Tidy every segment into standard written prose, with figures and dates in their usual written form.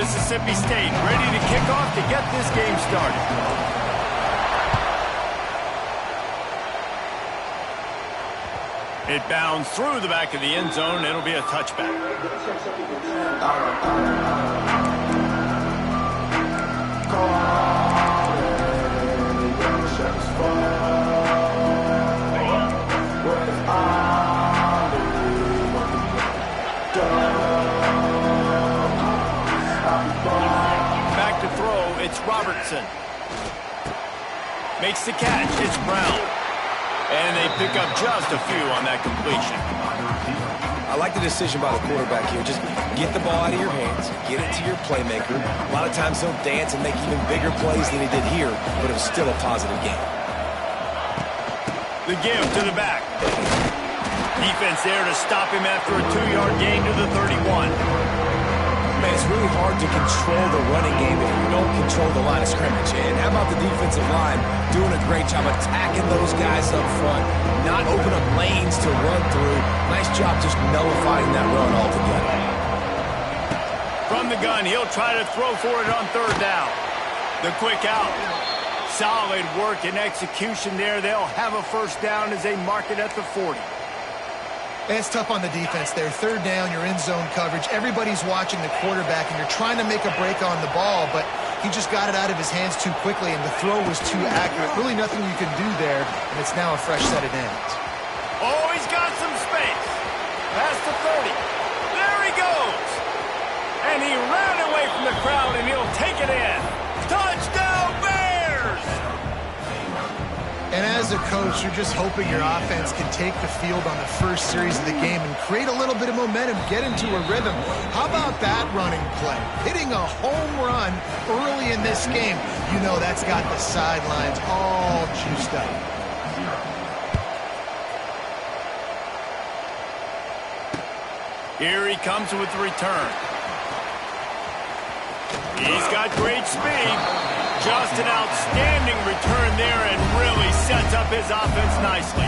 Mississippi State ready to kick off to get this game started. It bounds through the back of the end zone. It'll be a touchback. Back to throw, it's Robertson. Makes the catch, it's Brown. And they pick up just a few on that completion. I like the decision by the quarterback here. Just get the ball out of your hands, get it to your playmaker. A lot of times he'll dance and make even bigger plays than he did here, but it was still a positive game. The give to the back. Defense there to stop him after a 2-yard gain to the 31. Man, it's really hard to control the running game if you don't control the line of scrimmage. And how about the defensive line doing a great job attacking those guys up front, not open up lanes to run through. Nice job just nullifying that run altogether. From the gun, he'll try to throw for it on 3rd down. The quick out. Solid work and execution there. They'll have a 1st down as they mark it at the 40. It's tough on the defense there. 3rd down, you're in zone coverage. Everybody's watching the quarterback, and you're trying to make a break on the ball, but he just got it out of his hands too quickly, and the throw was too accurate. Really nothing you can do there, and it's now a fresh set of downs. Oh, he's got some space. Past the 30. There he goes. And he ran away from the crowd, and he'll take it in. Touchdown, Bears! And as a coach, you're just hoping your offense can take the field on the first series of the game and create a little bit of momentum, get into a rhythm. How about that running play? Hitting a home run early in this game. You know that's got the sidelines all juiced up. Here he comes with the return. He's got great speed. Just an outstanding return there and really sets up his offense nicely.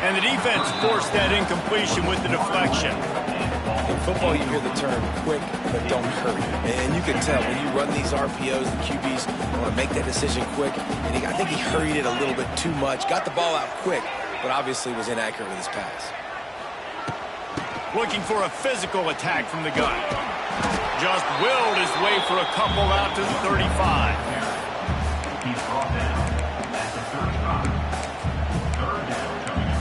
And the defense forced that incompletion with the deflection. In football, you hear the term quick, but don't hurry. And you can tell when you run these RPOs, the QBs want to make that decision quick. And I think he hurried it a little bit too much. Got the ball out quick, but obviously was inaccurate with his pass. Looking for a physical attack from the gun. Just willed his way for a couple out to the 35. He's brought down at the 35. 3rd down coming up.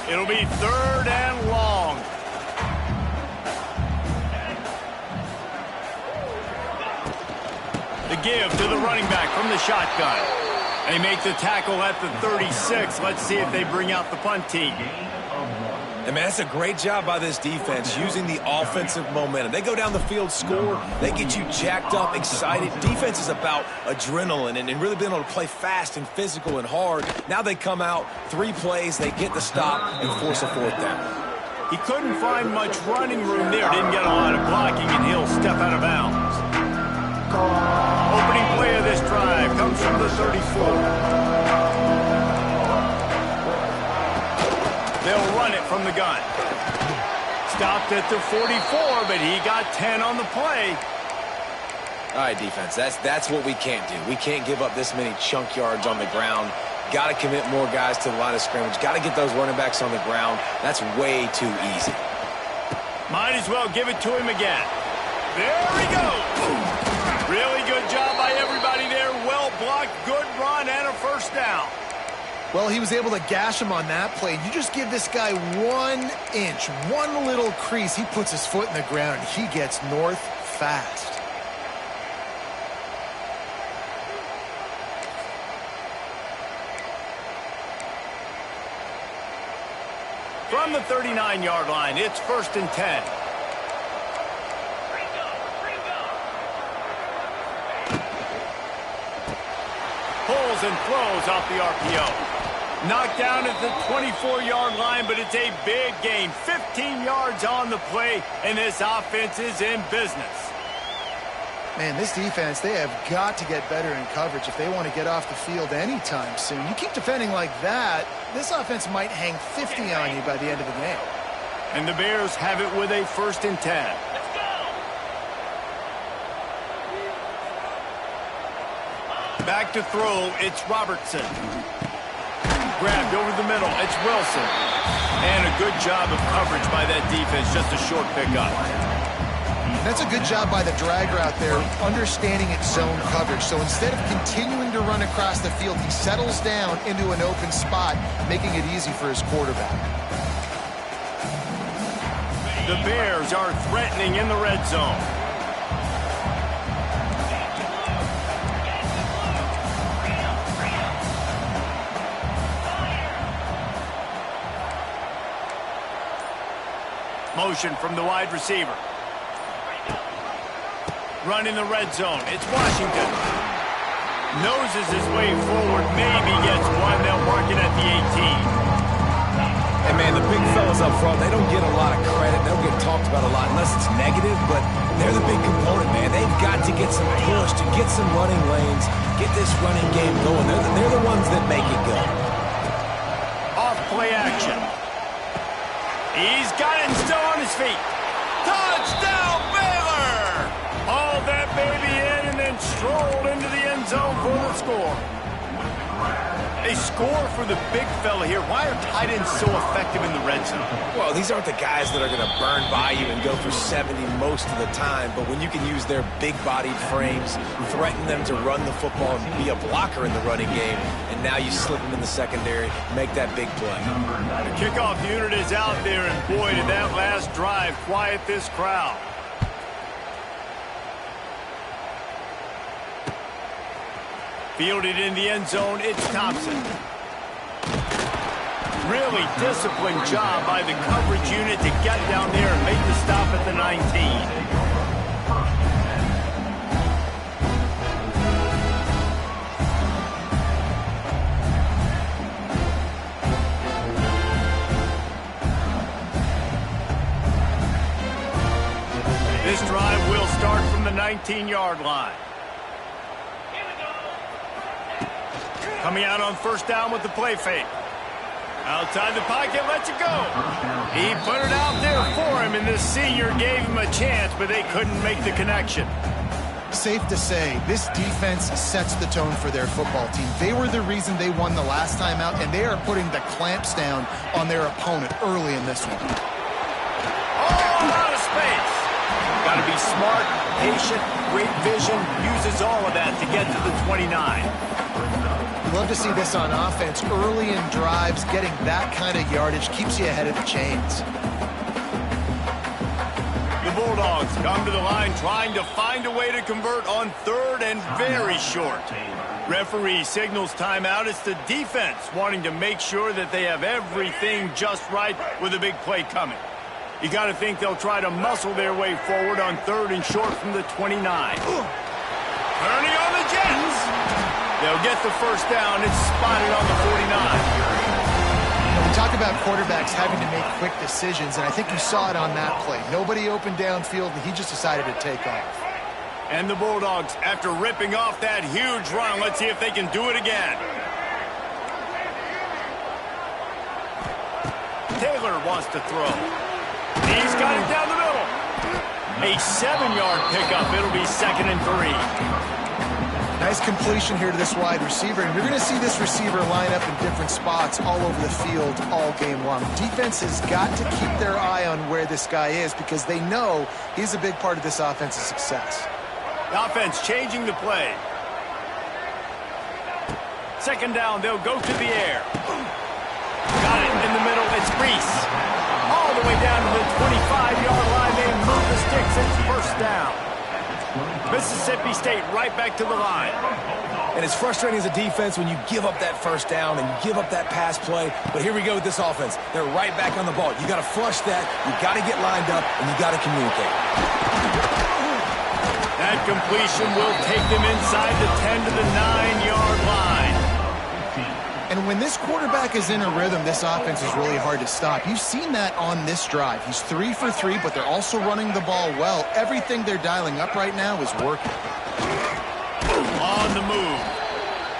It'll be 3rd and long. The give to the running back from the shotgun. They make the tackle at the 36. Let's see if they bring out the punt team. And man, that's a great job by this defense, using the offensive momentum. They go down the field, score, they get you jacked up, excited. Defense is about adrenaline and really being able to play fast and physical and hard. Now they come out, 3 plays, they get the stop and force a 4th down. He couldn't find much running room there, didn't get a lot of blocking, and he'll step out of bounds. Opening play of this drive comes from the 34. They'll run it from the gun. Stopped at the 44, but he got 10 on the play. All right, defense, that's what we can't do. We can't give up this many chunk yards on the ground. Got to commit more guys to the line of scrimmage. Got to get those running backs on the ground. That's way too easy. Might as well give it to him again. There he goes. Really good job by everybody there. Well blocked, good run, and a 1st down. Well, he was able to gash him on that play. You just give this guy 1 inch, one little crease. He puts his foot in the ground, and he gets north fast. From the 39-yard line, it's 1st and 10. pulls and throws off the RPO. Knocked down at the 24-yard line, but it's a big gain. 15 yards on the play, and this offense is in business. Man, this defense, they have got to get better in coverage if they want to get off the field anytime soon. You keep defending like that, this offense might hang 50 on you by the end of the game. And the Bears have it with a 1st and 10. Back to throw, it's Robertson. Grabbed over the middle, it's Wilson. And a good job of coverage by that defense, just a short pickup. That's a good job by the drag route there, understanding its zone coverage. So instead of continuing to run across the field, he settles down into an open spot, making it easy for his quarterback. The Bears are threatening in the red zone. Motion from the wide receiver. Running the red zone. It's Washington. Noses his way forward. Maybe gets one. They'll mark it at the 18. And, man, the big fellas up front, they don't get a lot of credit. They don't get talked about a lot unless it's negative, but they're the big component, man. They've got to get some push, to get some running lanes, get this running game going. They're the ones that make it go. Off play action. He's got it and still on his feet. Touchdown, Baylor! Hauled that baby in and then strolled into the end zone for the score. They score for the big fella here. Why are tight ends so effective in the red zone? Well, these aren't the guys that are going to burn by you and go for 70 most of the time, but when you can use their big-bodied frames, threaten them to run the football and be a blocker in the running game, and now you slip them in the secondary, make that big play. The kickoff unit is out there, and boy, did that last drive quiet this crowd. Fielded in the end zone, it's Thompson. Really disciplined job by the coverage unit to get down there and make the stop at the 19. This drive will start from the 19-yard line. Coming out on 1st down with the play fake. Outside the pocket, lets it go. He put it out there for him, and this senior gave him a chance, but they couldn't make the connection. Safe to say, this defense sets the tone for their football team. They were the reason they won the last time out, and they are putting the clamps down on their opponent early in this one. Oh, out of space. Got to be smart, patient, great vision, uses all of that to get to the 29. Love to see this on offense. Early in drives, getting that kind of yardage keeps you ahead of the chains. The Bulldogs come to the line trying to find a way to convert on 3rd and very short. Referee signals timeout. It's the defense wanting to make sure that they have everything just right with a big play coming. You got to think they'll try to muscle their way forward on 3rd and short from the 29. Turning on the Jets. They'll get the 1st down. It's spotted on the 49. We talk about quarterbacks having to make quick decisions, and I think you saw it on that play. Nobody opened downfield, and he just decided to take off. And the Bulldogs, after ripping off that huge run, let's see if they can do it again. Taylor wants to throw. He's got it down the middle. A 7-yard pickup. It'll be 2nd and 3. Nice completion here to this wide receiver, and you're going to see this receiver line up in different spots all over the field all game long. Defense has got to keep their eye on where this guy is because they know he's a big part of this offense's success. The offense changing the play. 2nd down, they'll go to the air. Got it in the middle, it's Reese. All the way down to the 25-yard line, they move the sticks, it's 1st down. Mississippi State right back to the line. And it's frustrating as a defense when you give up that 1st down and give up that pass play. But here we go with this offense. They're right back on the ball. You got to flush that. You got to get lined up, and you got to communicate. That completion will take them inside the 10 to the 9-yard line. And when this quarterback is in a rhythm, this offense is really hard to stop. You've seen that on this drive. He's 3 for 3, but they're also running the ball well. Everything they're dialing up right now is working. On the move.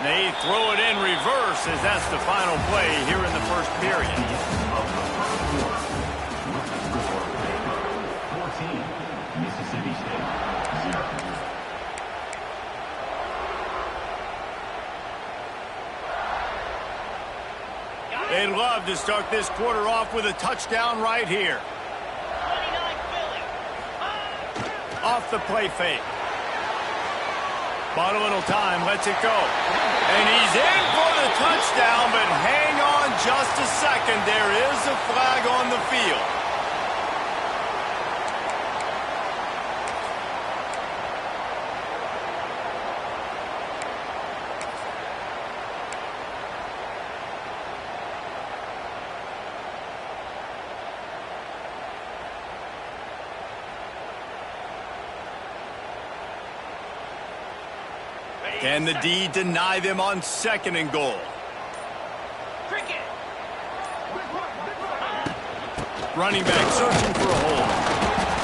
They throw it in reverse as that's the final play here in the first period. 14, Mississippi State, 0. They'd love to start this quarter off with a touchdown right here. Off the play fake. Bought a little time, lets it go. And he's in for the touchdown, but hang on just a second. There is a flag on the field. Can the D deny them on 2nd and goal? Running back searching for a hole.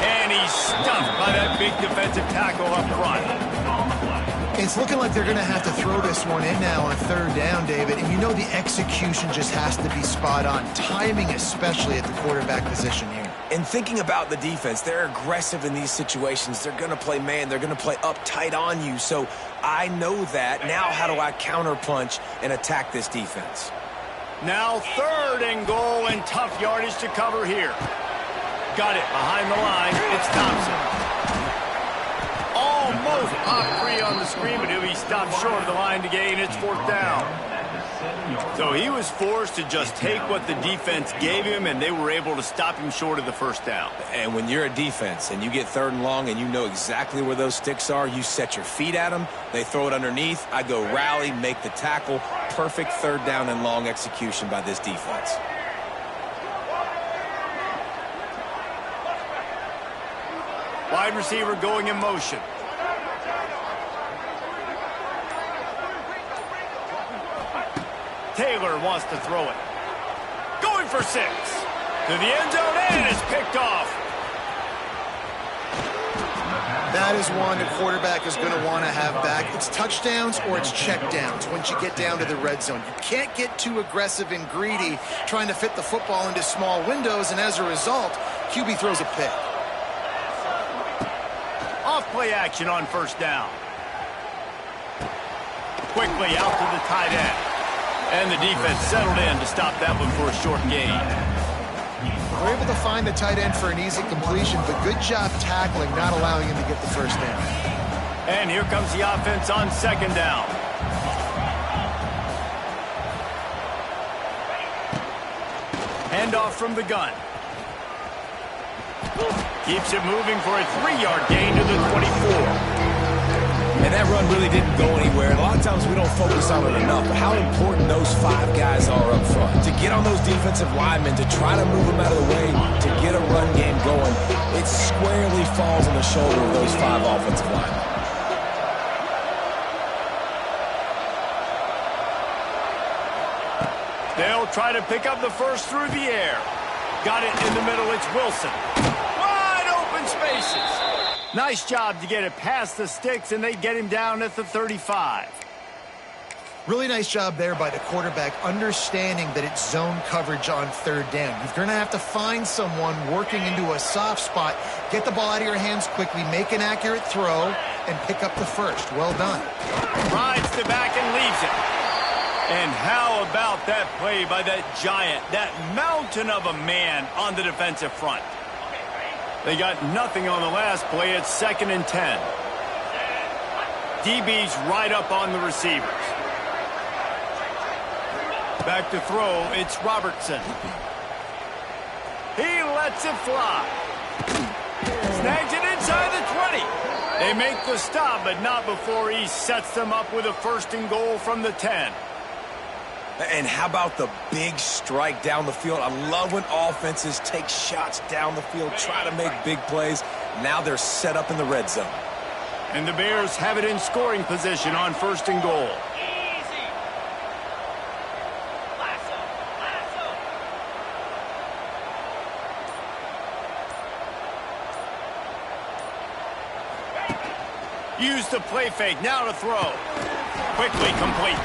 And he's stuffed by that big defensive tackle up front. It's looking like they're going to have to throw this one in now on 3rd down, David. And you know the execution just has to be spot on. Timing especially at the quarterback position here. And thinking about the defense, they're aggressive in these situations. They're going to play man. They're going to play up tight on you. So I know that. Now how do I counterpunch and attack this defense? Now 3rd and goal and tough yardage to cover here. Got it behind the line. It's Thompson. Almost popped free on the screen, but he'll be stopped short of the line to gain. It's 4th down. So he was forced to just take what the defense gave him, and they were able to stop him short of the 1st down. And when you're a defense and you get 3rd and long and you know exactly where those sticks are, you set your feet at them, they throw it underneath, I go rally, make the tackle. Perfect 3rd down and long execution by this defense. Wide receiver going in motion. Taylor wants to throw it. Going for 6. To the end zone, and it's picked off. That is one the quarterback is going to want to have back. It's touchdowns or it's checkdowns once you get down to the red zone. You can't get too aggressive and greedy trying to fit the football into small windows, and as a result, QB throws a pick. Off-play action on 1st down. Quickly out to the tight end. And the defense settled in to stop that one for a short gain. We're able to find the tight end for an easy completion, but good job tackling, not allowing him to get the 1st down. And here comes the offense on 2nd down. Handoff from the gun. Keeps it moving for a 3-yard gain to the 24. And that run really didn't go anywhere. And a lot of times we don't focus on it enough, but how important those 5 guys are up front. To get on those defensive linemen, to try to move them out of the way, to get a run game going, it squarely falls on the shoulder of those 5 offensive linemen. They'll try to pick up the 1st through the air. Got it in the middle. It's Wilson. Wide open spaces. Nice job to get it past the sticks, and they get him down at the 35. Really nice job there by the quarterback, understanding that it's zone coverage on 3rd down. You're going to have to find someone working into a soft spot, get the ball out of your hands quickly, make an accurate throw, and pick up the 1st. Well done. Rides the back and leaves it. And how about that play by that giant, that mountain of a man on the defensive front? They got nothing on the last play. It's 2nd and 10. DB's right up on the receivers. Back to throw, it's Robertson. He lets it fly. Snags it inside the 20. They make the stop, but not before he sets them up with a 1st and goal from the 10. And how about the big strike down the field? I love when offenses take shots down the field, try to make big plays. Now they're set up in the red zone. And the Bears have it in scoring position on 1st and goal. Use the play fake. Now to throw. Quickly complete.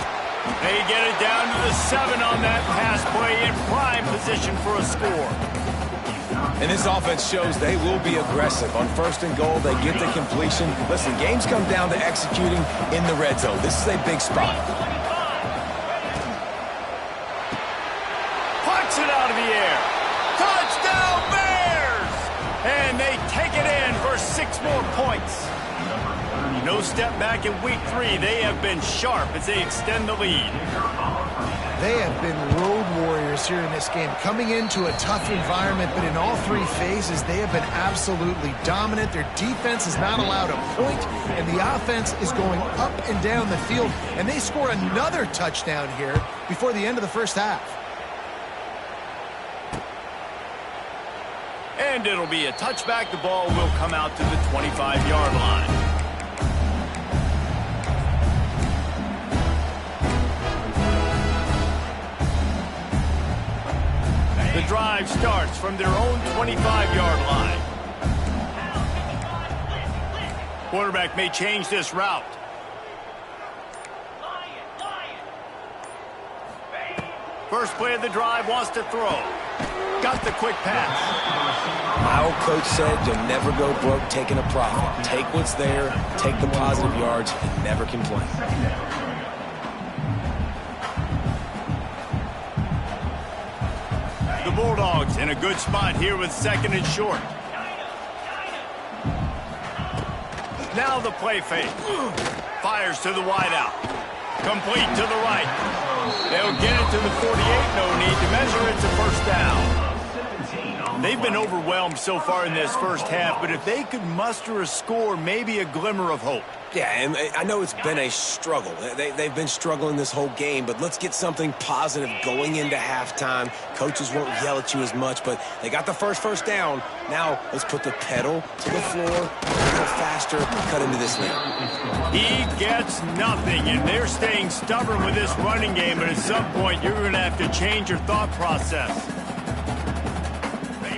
They get it down to the 7 on that pass play in prime position for a score. And this offense shows they will be aggressive. On 1st and goal, they get the completion. Listen, games come down to executing in the red zone. This is a big spot. Puts it out of the air. Touchdown Bears! And they take it in for 6 more points. No step back in week 3. They have been sharp as they extend the lead. They have been road warriors here in this game, coming into a tough environment, but in all 3 phases, they have been absolutely dominant. Their defense is not allowed a point, and the offense is going up and down the field, and they score another touchdown here before the end of the first half. And it'll be a touchback. The ball will come out to the 25-yard line. The drive starts from their own 25-yard line. Quarterback may change this route. First play of the drive, wants to throw. Got the quick pass. My old coach said you'll never go broke taking a profit. Take what's there, take the positive yards, and never complain. The Bulldogs in a good spot here with 2nd and short. Now the play fake. Fires to the wideout. Complete to the right. They'll get it to the 48. No need to measure. It's a first down. They've been overwhelmed so far in this first half, but if they could muster a score, maybe a glimmer of hope. Yeah, and I know it's been a struggle. They've been struggling this whole game, but let's get something positive going into halftime. Coaches won't yell at you as much, but they got the first down. Now let's put the pedal to the floor, go faster, cut into this lead. He gets nothing, and they're staying stubborn with this running game, but at some point you're going to have to change your thought process.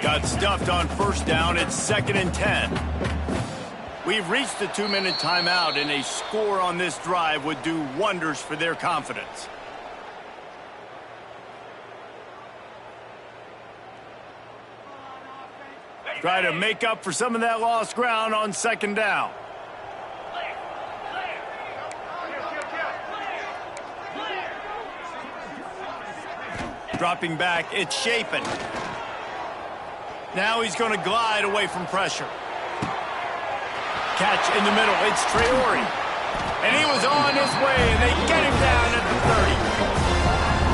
Got stuffed on first down. It's 2nd and 10. We've reached the 2-minute timeout, and a score on this drive would do wonders for their confidence. Try to make up for some of that lost ground on 2nd down. Dropping back, it's Shapen. Now he's going to glide away from pressure. Catch in the middle. It's Traore. And he was on his way, and they get him down at the 30.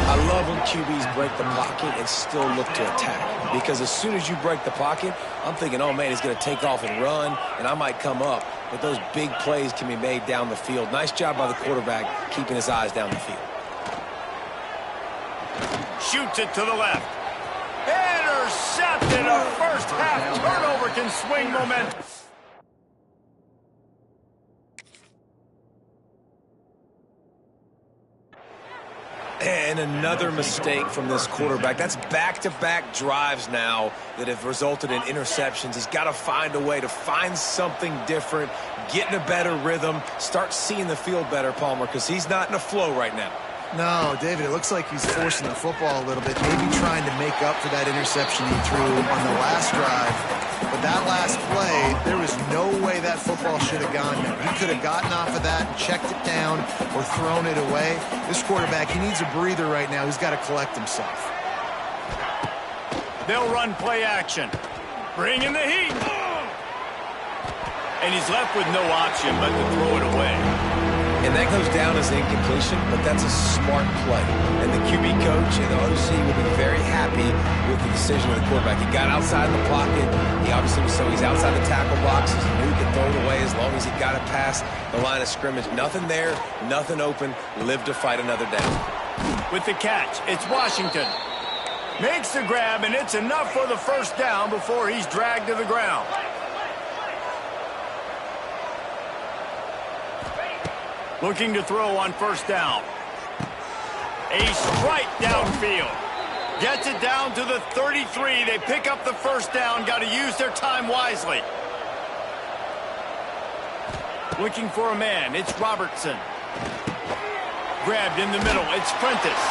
I love when QBs break the pocket and still look to attack. Because as soon as you break the pocket, I'm thinking, oh, man, he's going to take off and run, and I might come up. But those big plays can be made down the field. Nice job by the quarterback keeping his eyes down the field. Shoots it to the left. Intercepted. A first half turnover can swing momentum. And another mistake from this quarterback. That's back-to-back drives now that have resulted in interceptions. He's got to find a way to find something different, get in a better rhythm, start seeing the field better, Palmer, because he's not in a flow right now. No, David, it looks like he's forcing the football a little bit, maybe trying to make up for that interception he threw on the last drive. But that last play, there was no way that football should have gone there. He could have gotten off of that and checked it down or thrown it away. This quarterback, he needs a breather right now. He's got to collect himself. They'll run play action. Bring in the heat. And he's left with no option but to throw it away. And that goes down as an incompletion, but that's a smart play. And the QB coach and the OC will be very happy with the decision of the quarterback. He got outside the pocket. He obviously was so he's outside the tackle boxes. He knew he could throw it away as long as he got it past the line of scrimmage. Nothing there, nothing open. Live to fight another down. With the catch, it's Washington. Makes the grab, and it's enough for the first down before he's dragged to the ground. Looking to throw on first down. A strike downfield. Gets it down to the 33. They pick up the first down. Got to use their time wisely. Looking for a man. It's Robertson. Grabbed in the middle. It's Prentice.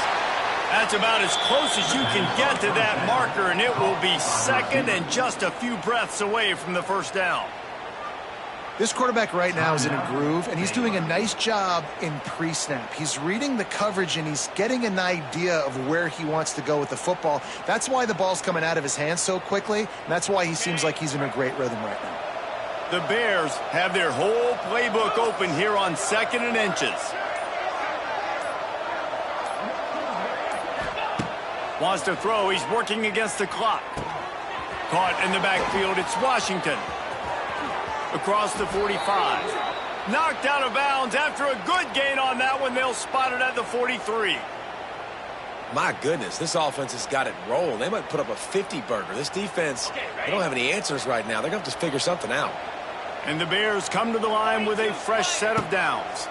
That's about as close as you can get to that marker, and it will be second and just a few breaths away from the first down. This quarterback right now is in a groove, and he's doing a nice job in pre-snap. He's reading the coverage, and he's getting an idea of where he wants to go with the football. That's why the ball's coming out of his hands so quickly, and that's why he seems like he's in a great rhythm right now. The Bears have their whole playbook open here on 2nd and inches. Wants to throw. He's working against the clock. Caught in the backfield. It's Washington. Across the 45. Knocked out of bounds after a good gain on that one. They'll spot it at the 43. My goodness, this offense has got it rolling. They might put up a 50-burger. This defense, they don't have any answers right now. They're going to have to figure something out. And the Bears come to the line with a fresh set of downs.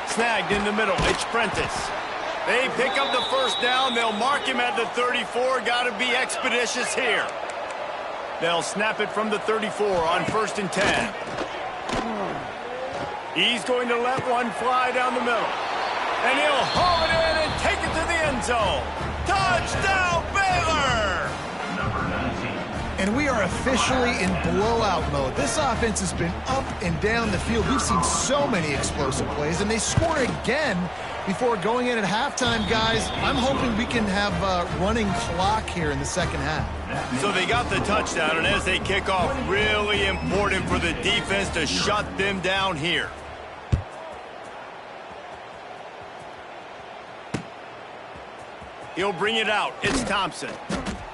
Snagged in the middle. It's Prentice. They pick up the first down. They'll mark him at the 34. Got to be expeditious here. They'll snap it from the 34 on 1st and 10. He's going to let one fly down the middle. And he'll haul it in and take it to the end zone. Touchdown, Baylor! Number 19. And we are officially in blowout mode. This offense has been up and down the field. We've seen so many explosive plays, and they score again before going in at halftime, guys. I'm hoping we can have a running clock here in the second half. So they got the touchdown, and as they kick off, really important for the defense to shut them down here. He'll bring it out. It's Thompson.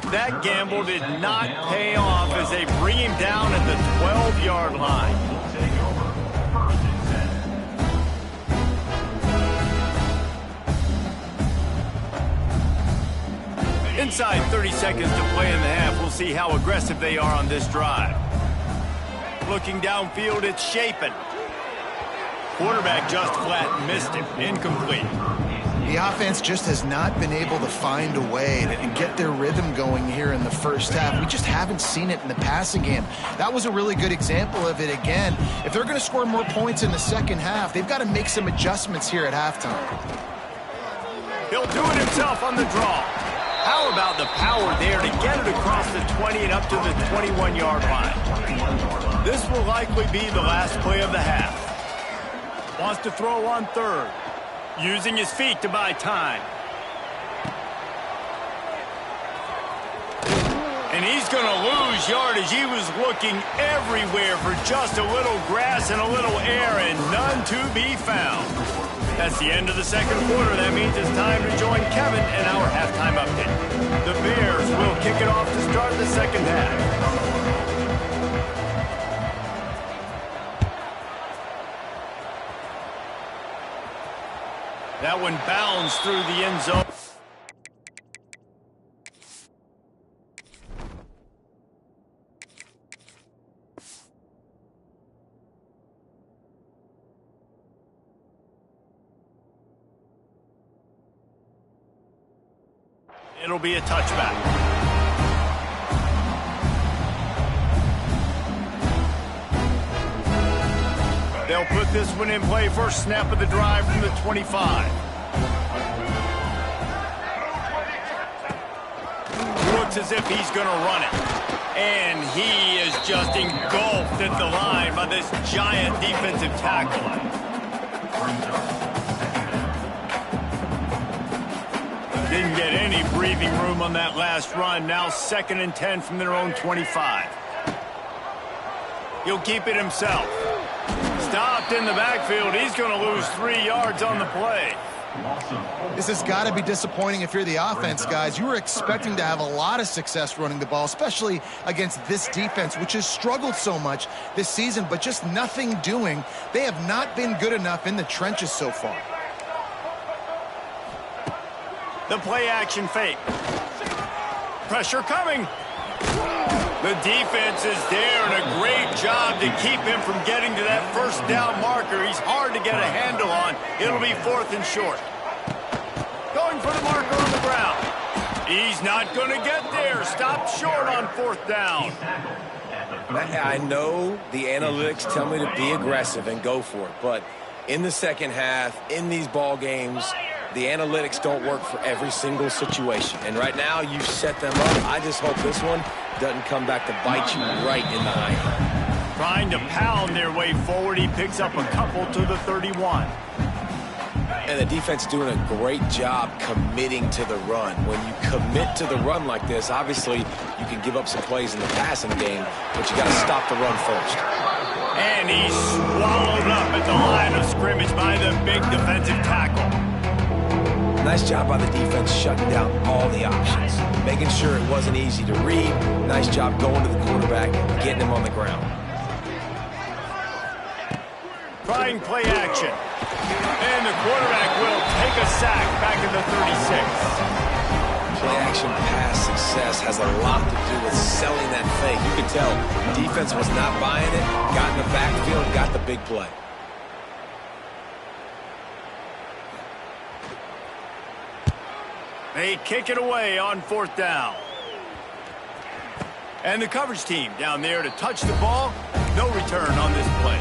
That gamble did not pay off as they bring him down at the 12-yard line. Will take over 1st and 10. Inside 30 seconds to play in the half. We'll see how aggressive they are on this drive. Looking downfield, it's Shapen. Quarterback just flat missed him. Incomplete. The offense just has not been able to find a way to get their rhythm going here in the first half. We just haven't seen it in the passing game. That was a really good example of it again. If they're going to score more points in the second half, they've got to make some adjustments here at halftime. He'll do it himself on the draw. How about the power there to get it across the 20 and up to the 21-yard line? This will likely be the last play of the half. Wants to throw on 3rd. Using his feet to buy time. And he's going to lose yardage. He was looking everywhere for just a little grass and a little air, and none to be found. That's the end of the second quarter. That means it's time to join Kevin in our halftime update. The Bears will kick it off to start the second half. That one bounds through the end zone. It'll be a touchback. They'll put this one in play. First snap of the drive from the 25. Looks as if he's going to run it. And he is just engulfed at the line by this giant defensive tackle. Didn't get any breathing room on that last run. Now 2nd and 10 from their own 25. He'll keep it himself. Stopped in the backfield. He's going to lose 3 yards on the play. This has got to be disappointing if you're the offense, guys. You were expecting to have a lot of success running the ball, especially against this defense, which has struggled so much this season, but just nothing doing. They have not been good enough in the trenches so far. The play action fake. Pressure coming. The defense is there, and a great job to keep him from getting to that first down marker. He's hard to get a handle on. It'll be 4th and short. Going for the marker on the ground. He's not going to get there. Stopped short on 4th down. I know the analytics tell me to be aggressive and go for it, but in the second half, in these ball games, the analytics don't work for every single situation. And right now, you set them up. I just hope this one doesn't come back to bite you right in the eye. Trying to pound their way forward, he picks up a couple to the 31. And the defense doing a great job committing to the run. When you commit to the run like this, obviously you can give up some plays in the passing game, but you got to stop the run first. And he's swallowed up at the line of scrimmage by the big defensive tackle. Nice job by the defense shutting down all the options, making sure it wasn't easy to read. Nice job going to the quarterback, getting him on the ground. Trying play action. And the quarterback will take a sack back in the 36. Play action pass success has a lot to do with selling that fake. You could tell defense was not buying it, got in the backfield, got the big play. They kick it away on 4th down. And the coverage team down there to touch the ball. No return on this play.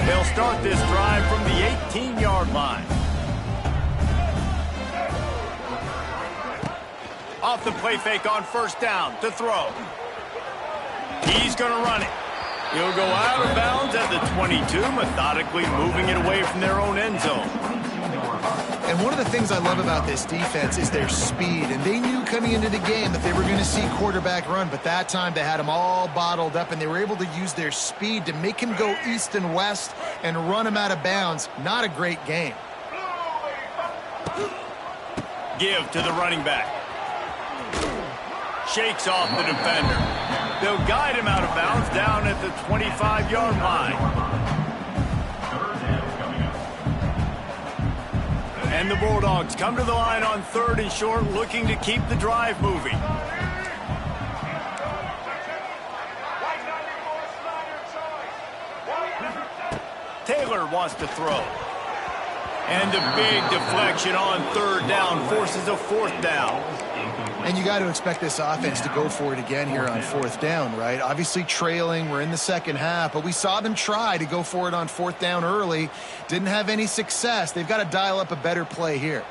They'll start this drive from the 18-yard line. Off the play fake on 1st down to throw. He's going to run it. He'll go out of bounds at the 22, methodically moving it away from their own end zone. And one of the things I love about this defense is their speed. And they knew coming into the game that they were going to see quarterback run, but that time they had him all bottled up, and they were able to use their speed to make him go east and west and run him out of bounds. Not a great game. Give to the running back. Shakes off the defender. They'll guide him out of bounds down at the 25-yard line. And the Bulldogs come to the line on 3rd and short, looking to keep the drive moving. Taylor wants to throw. And the big deflection on 3rd down forces a 4th down. And you got to expect this offense to go for it again here on 4th down, right? Obviously trailing, we're in the second half, but we saw them try to go for it on 4th down early. Didn't have any success. They've got to dial up a better play here.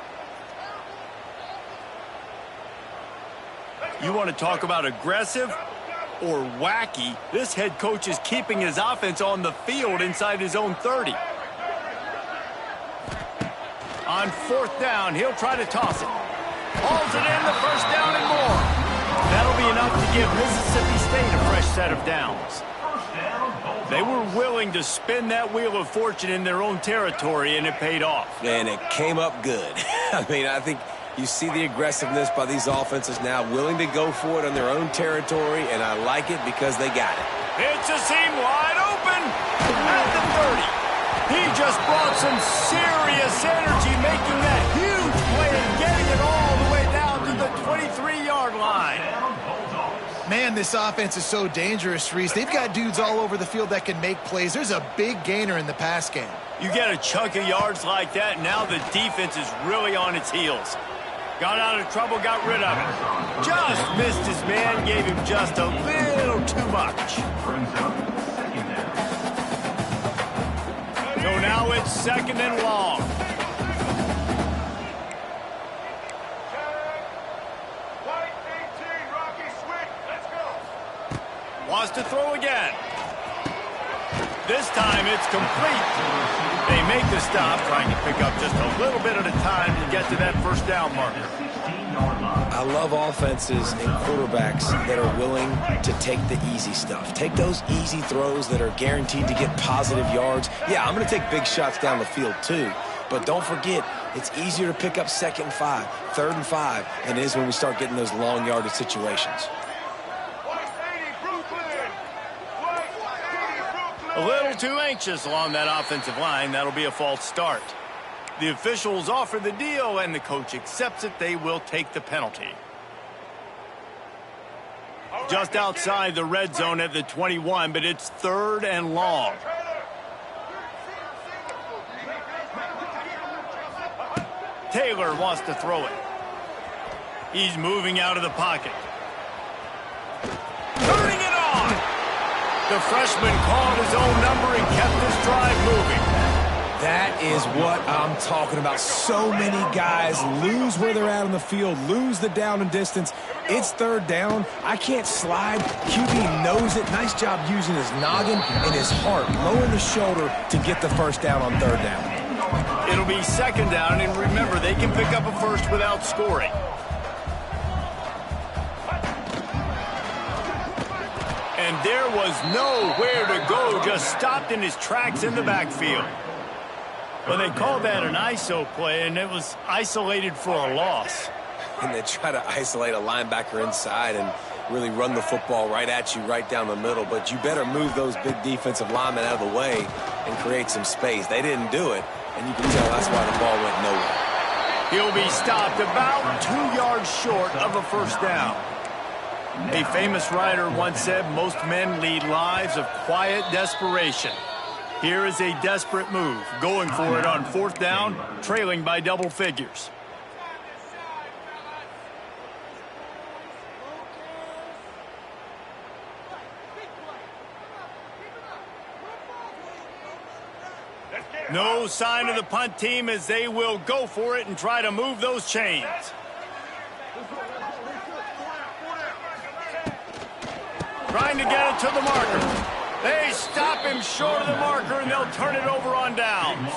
You want to talk about aggressive or wacky? This head coach is keeping his offense on the field inside his own 30. On 4th down, he'll try to toss it. Hauls it in, the 1st down and more. That'll be enough to give Mississippi State a fresh set of downs. They were willing to spin that wheel of fortune in their own territory, and it paid off. And it came up good. I mean, I think you see the aggressiveness by these offenses now, willing to go for it on their own territory, and I like it because they got it. It's a seam wide open at the 30. He just brought some serious energy, making that huge play and getting it all the way down to the 23-yard line. Man, this offense is so dangerous, Reese. They've got dudes all over the field that can make plays. There's a big gainer in the pass game. You get a chunk of yards like that, now the defense is really on its heels. Got out of trouble, got rid of it. Just missed his man, gave him just a little too much. So now it's 2nd and long. Wants to throw again. This time it's complete. They make the stop, trying to pick up just a little bit at a time to get to that 1st down marker. I love offenses and quarterbacks that are willing to take the easy stuff. Take those easy throws that are guaranteed to get positive yards. Yeah, I'm going to take big shots down the field too. But don't forget, it's easier to pick up 2nd and 5, 3rd and 5 than it is when we start getting those long yardage situations. A little too anxious along that offensive line. That'll be a false start. The officials offer the deal, and the coach accepts it. They will take the penalty. Just outside the red zone at the 21, but it's 3rd and long. Taylor wants to throw it. He's moving out of the pocket. Turning it on! The freshman called his own number and kept this drive moving. That is what I'm talking about. So many guys lose where they're at on the field, lose the down and distance. It's third down. I can't slide. QB knows it. Nice job using his noggin and his heart, lowering the shoulder to get the first down on third down. It'll be second down, and remember, they can pick up a first without scoring. And there was nowhere to go, just stopped in his tracks in the backfield. Well, they called that an ISO play, and it was isolated for a loss. And they try to isolate a linebacker inside and really run the football right at you, right down the middle. But you better move those big defensive linemen out of the way and create some space. They didn't do it, and you can tell that's why the ball went nowhere. He'll be stopped about 2 yards short of a first down. A famous writer once said, most men lead lives of quiet desperation. Here is a desperate move, going for it on fourth down, trailing by double figures. No sign of the punt team as they will go for it and try to move those chains. Trying to get it to the marker. They stop him short of the marker, and they'll turn it over on downs.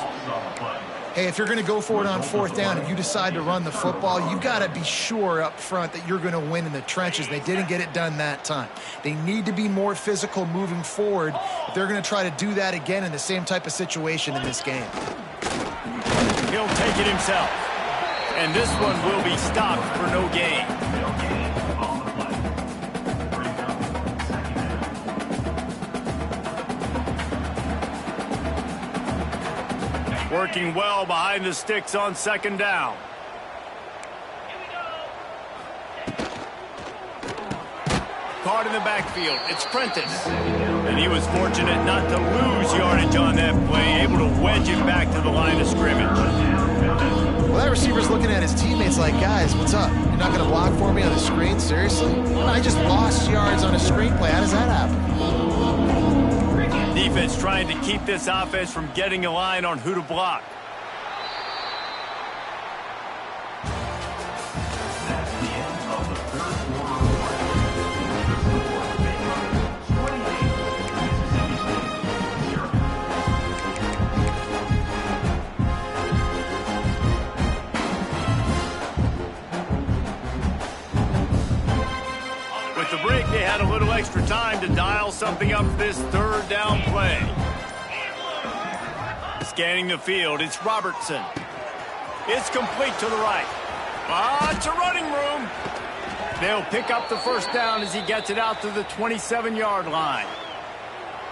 Hey, if you're going to go for it on fourth down and you decide to run the football, you've got to be sure up front that you're going to win in the trenches. They didn't get it done that time. They need to be more physical moving forward if they're going to try to do that again in the same type of situation in this game. He'll take it himself. And this one will be stopped for no gain. Working well behind the sticks on second down. Caught in the backfield. It's Prentice. And he was fortunate not to lose yardage on that play, able to wedge it back to the line of scrimmage. Well, that receiver's looking at his teammates like, guys, what's up? You're not going to block for me on the screen? Seriously? I just lost yards on a screenplay. How does that happen? Defense trying to keep this offense from getting a line on who to block. That's the end of the third quarter. With the break, they had a little extra time to dial something up this third down play. Scanning the field, it's Robertson. It's complete to the right. Lots of running room. They'll pick up the first down as he gets it out to the 27-yard line.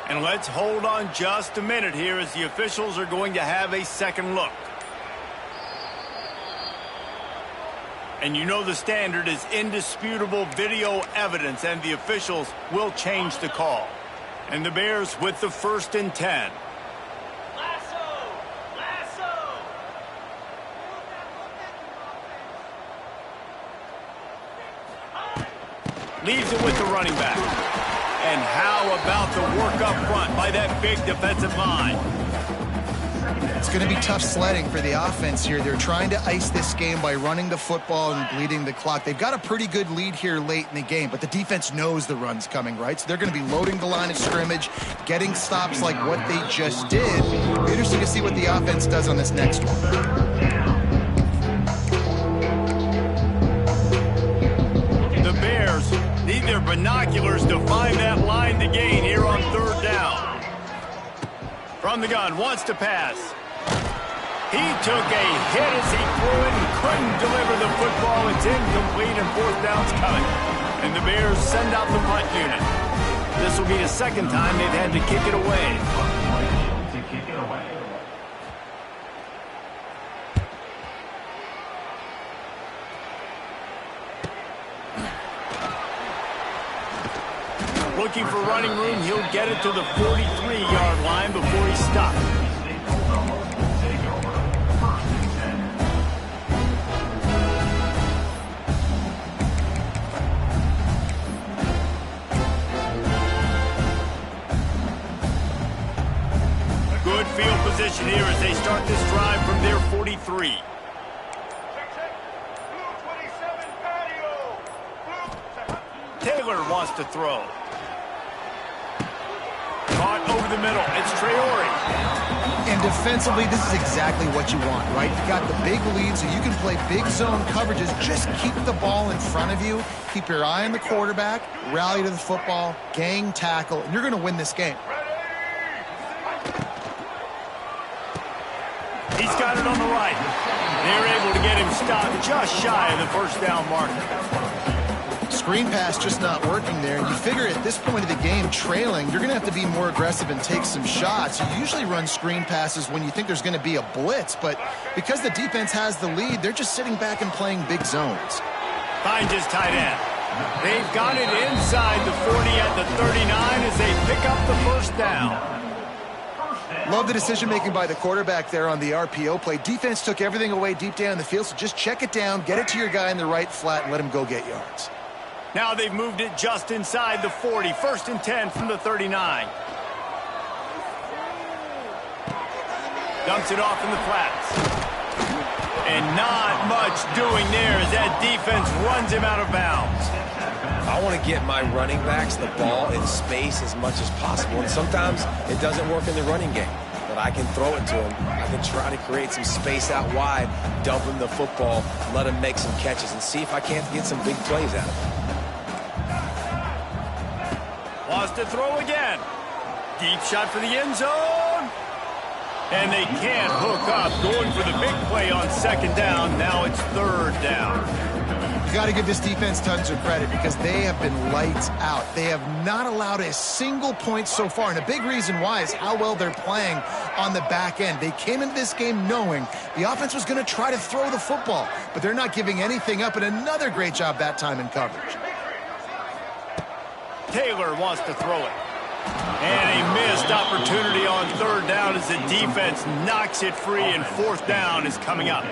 And let's hold on just a minute here as the officials are going to have a second look. And you know the standard is indisputable video evidence, and the officials will change the call. And the Bears with the 1st and 10. Leaves it with the running back. And how about the work up front by that big defensive line? It's going to be tough sledding for the offense here. They're trying to ice this game by running the football and bleeding the clock. They've got a pretty good lead here late in the game, but the defense knows the run's coming, right? So they're going to be loading the line of scrimmage, getting stops like what they just did. Interesting to see what the offense does on this next one. The Bears need their binoculars to find that line to gain here on third down. From the gun, wants to pass. He took a hit as he threw it and couldn't deliver the football. It's incomplete and fourth down's coming. And the Bears send out the punt unit. This will be the second time they've had to kick it away. Looking for running room, he'll get it to the 43-yard line before he stops. 3. Taylor wants to throw. Caught over the middle. It's Traore. And defensively, this is exactly what you want, right? You got the big lead, so you can play big zone coverages. Just keep the ball in front of you. Keep your eye on the quarterback. Rally to the football. Gang tackle. And you're going to win this game. He's got it on the right. They're able to get him stopped just shy of the first down marker. Screen pass just not working there. And you figure at this point of the game, trailing, you're going to have to be more aggressive and take some shots. You usually run screen passes when you think there's going to be a blitz. But because the defense has the lead, they're just sitting back and playing big zones. Finds his tight end. They've got it inside the 40 at the 39 as they pick up the first down. Love the decision-making by the quarterback there on the RPO play. Defense took everything away deep down the field, so just check it down, get it to your guy in the right flat, and let him go get yards. Now they've moved it just inside the 40. 1st and 10 from the 39. Dumps it off in the flats. And not much doing there as that defense runs him out of bounds. I want to get my running backs the ball in space as much as possible. And sometimes it doesn't work in the running game. But I can throw it to him. I can try to create some space out wide, dump him the football, let him make some catches, and see if I can't get some big plays out of him. Wants to throw again. Deep shot for the end zone. And they can't hook up. Going for the big play on 2nd down. Now it's 3rd down. You got to give this defense tons of credit because they have been lights out. They have not allowed a single point so far. And a big reason why is how well they're playing on the back end. They came into this game knowing the offense was going to try to throw the football, but they're not giving anything up. And another great job that time in coverage. Taylor wants to throw it. And a missed opportunity on 3rd down as the defense knocks it free, and 4th down is coming up.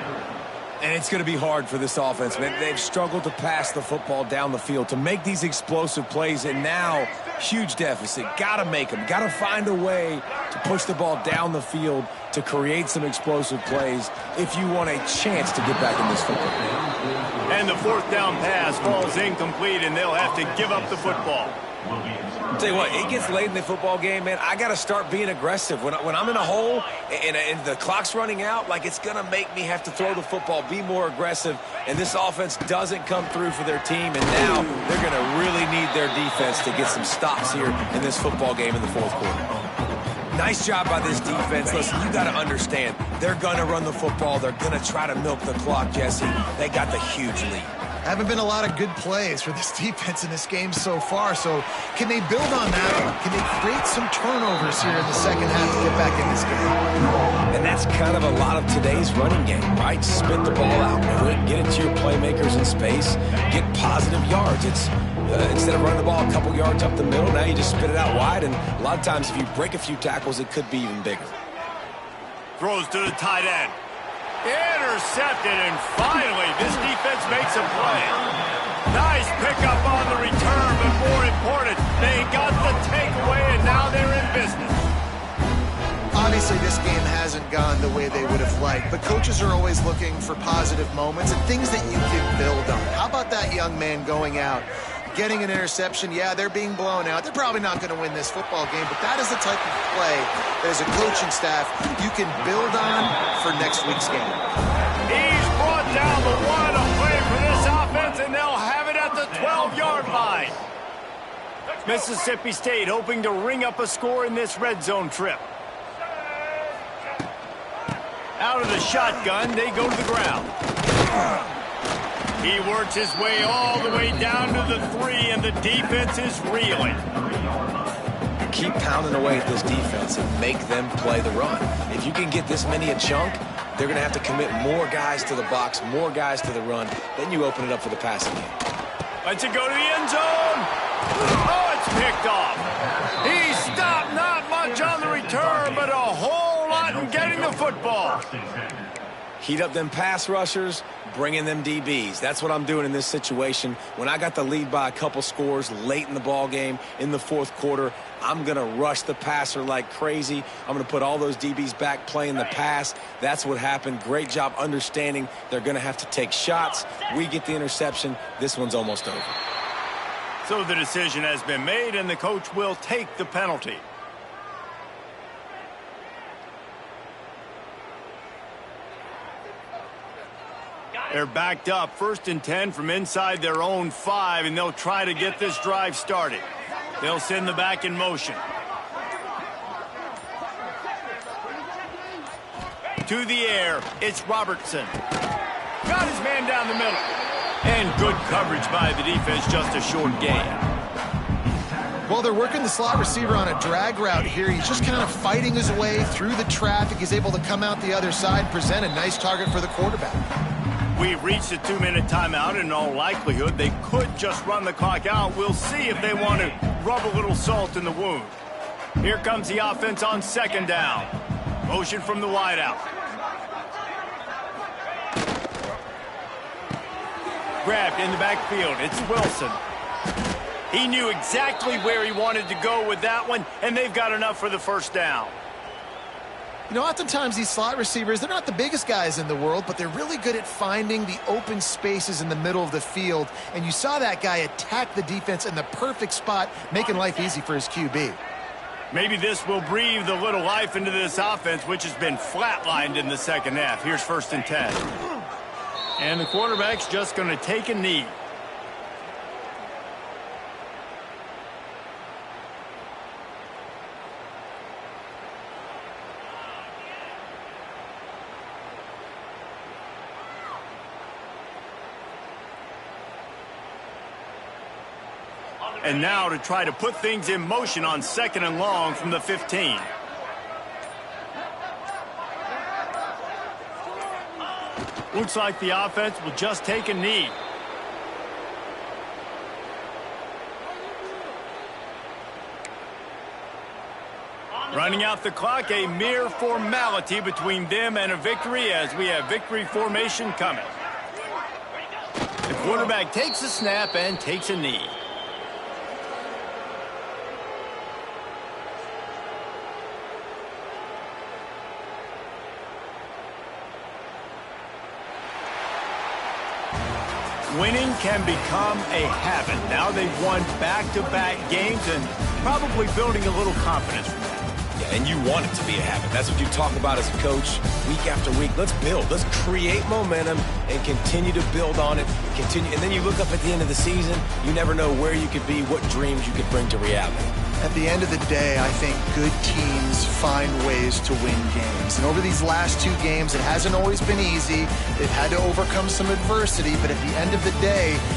And it's going to be hard for this offense, man. They've struggled to pass the football down the field, to make these explosive plays, and now huge deficit. Got to make them. Got to find a way to push the ball down the field to create some explosive plays if you want a chance to get back in this football game. And the 4th down pass falls incomplete, and they'll have to give up the football. I'll tell you what, it gets late in the football game, man. I got to start being aggressive. When I'm in a hole and the clock's running out, like, it's going to make me have to throw the football, be more aggressive, and this offense doesn't come through for their team, and now they're going to really need their defense to get some stops here in this football game in the 4th quarter. Nice job by this defense. Listen, you got to understand, they're going to run the football. They're going to try to milk the clock, Jesse. They got the huge lead. Haven't been a lot of good plays for this defense in this game so far, so can they build on that one? Can they create some turnovers here in the 2nd half to get back in this game? And that's kind of a lot of today's running game, right? Spit the ball out, get it to your playmakers in space, get positive yards. It's instead of running the ball a couple yards up the middle, now you just spit it out wide, and a lot of times if you break a few tackles, it could be even bigger. Throws to the tight end. Intercepted, and finally this defense makes a play. Nice pickup on the return, but more important, they got the takeaway, and now they're in business. Obviously, this game hasn't gone the way they would have liked, but coaches are always looking for positive moments and things that you can build on. How about that young man going out, getting an interception? Yeah, they're being blown out. They're probably not going to win this football game, but that is the type of play that as a coaching staff you can build on for next week's game. He's brought down the one to play for this offense, and they'll have it at the 12-yard line. Mississippi State hoping to ring up a score in this red zone trip. Out of the shotgun, they go to the ground. He works his way all the way down to the 3, and the defense is reeling. Keep pounding away at this defense and make them play the run. If you can get this many a chunk, they're going to have to commit more guys to the box, more guys to the run. Then you open it up for the passing game. Lets it go to the end zone. Oh, it's picked off. He stopped, not much on the return, but a whole lot in getting the football. Heat up them pass rushers, bring in them DBs. That's what I'm doing in this situation. When I got the lead by a couple scores late in the ball game in the fourth quarter, I'm going to rush the passer like crazy. I'm going to put all those DBs back playing the pass. That's what happened. Great job understanding they're going to have to take shots. We get the interception. This one's almost over. So the decision has been made, and the coach will take the penalty. They're backed up, 1st and 10 from inside their own 5, and they'll try to get this drive started. They'll send the back in motion. To the air, it's Robertson. Got his man down the middle. And good coverage by the defense, just a short gain. Well, they're working the slot receiver on a drag route here. He's just kind of fighting his way through the traffic. He's able to come out the other side, present a nice target for the quarterback. We've reached a 2-minute timeout, and in all likelihood, they could just run the clock out. We'll see if they want to rub a little salt in the wound. Here comes the offense on 2nd down. Motion from the wideout. Grabbed in the backfield. It's Wilson. He knew exactly where he wanted to go with that one, and they've got enough for the 1st down. You know, oftentimes these slot receivers, they're not the biggest guys in the world, but they're really good at finding the open spaces in the middle of the field. And you saw that guy attack the defense in the perfect spot, making life easy for his QB. Maybe this will breathe a little life into this offense, which has been flatlined in the 2nd half. Here's 1st and 10. And the quarterback's just going to take a knee. And now to try to put things in motion on 2nd and long from the 15. Looks like the offense will just take a knee. Running out the clock, a mere formality between them and a victory as we have victory formation coming. The quarterback takes a snap and takes a knee. Winning can become a habit. Now they've won back-to-back games and probably building a little confidence from that. Yeah, and you want it to be a habit. That's what you talk about as a coach week after week. Let's build. Let's create momentum and continue to build on it. Continue, and then you look up at the end of the season, you never know where you could be, what dreams you could bring to reality. At the end of the day, I think good teams find ways to win games. And over these last 2 games, it hasn't always been easy. They've had to overcome some adversity, but at the end of the day,